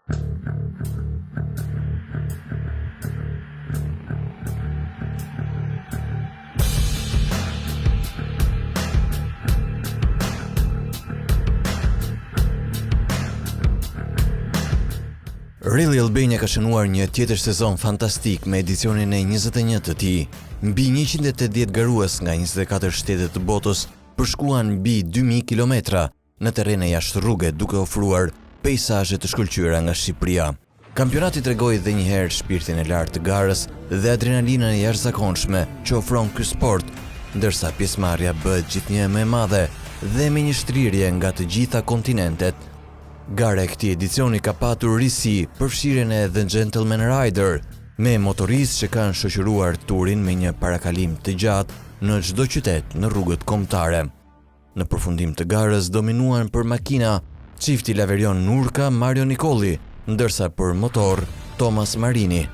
Rally Albania ka shënuar një tjetër sezon fantastik me edicionin e 21 të tij. Mbi 180 garues nga 24 shtete të botës përshkuan mbi 2000 kilometra në terrene jashtë rruge duke ofruar peizazhe të shkëlqyera nga Shqipëria. Kampionati tregoi edhe një herë shpirtin e lartë të garës dhe adrenalinën e jashtëzakonshme që ofron ky sport, ndërsa pjesëmarrja bëhet gjithnjë më e madhe dhe me një shtrirje nga të gjitha kontinentet. Gara e këtij edicioni ka patur risi përfshirjen e The Gentleman Rider, me motoristë që kanë shoqëruar turin me një parakalim të gjatë në çdo qytet në rrugët kombëtare. Në përfundim të garës dominuan për makina çifti Laverion Nurka Mario Nikolli, ndërsa për motor Thomas Marini.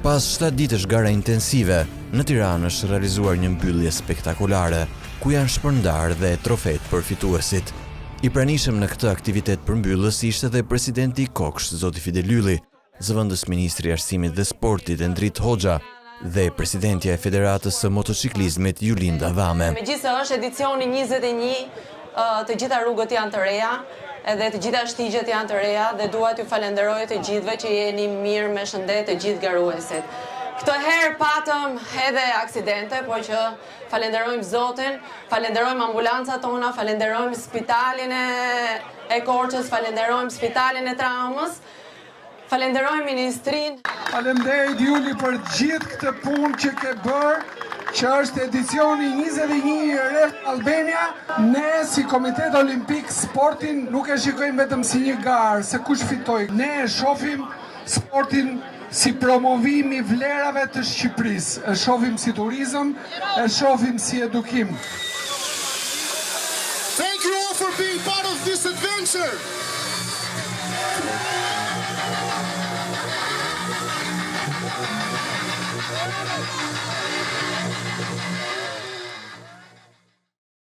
Pas 7 ditësh gara intensive, në Tiranë është realizuar një mbyllje spektakolare, ku janë shpërndar dhe trofet për fituesit. I pranishëm në këtë aktivitet përmbyllës ishte dhe presidenti i Koksh, zoti Fidel Ylli, zëvendës ministri i Arsimit dhe Sportit Endrit Hoxha dhe presidentja e Federatës së Motociklizmit Julinda Dhame. Megjithëse është edicioni 21, të gjitha rrugët janë të reja, edhe të gjitha shtigjet janë të reja dhe dua t'ju falenderoj të gjithëve që jeni mirë me shëndet të gjithë garuesit. Këtë herë patëm edhe aksidente, po që falenderojmë Zotin, falenderojmë ambulancat tona, falenderojmë spitalin e Korçës, falenderojmë spitalin e traumës, falenderojmë ministrin. Faleminderit Juli për gjithë këtë punë që ke bërë, që është edicioni 21 i Rally Albania. Ne si Komitet Olimpik sportin nuk e shikojmë vetëm si një garë, se kush fitoi. Ne e shohim sportin si promovimi vlerave të Shqipërisë, e shohim si turizëm, e shohim si edukim. Thank you all for being part of this adventure.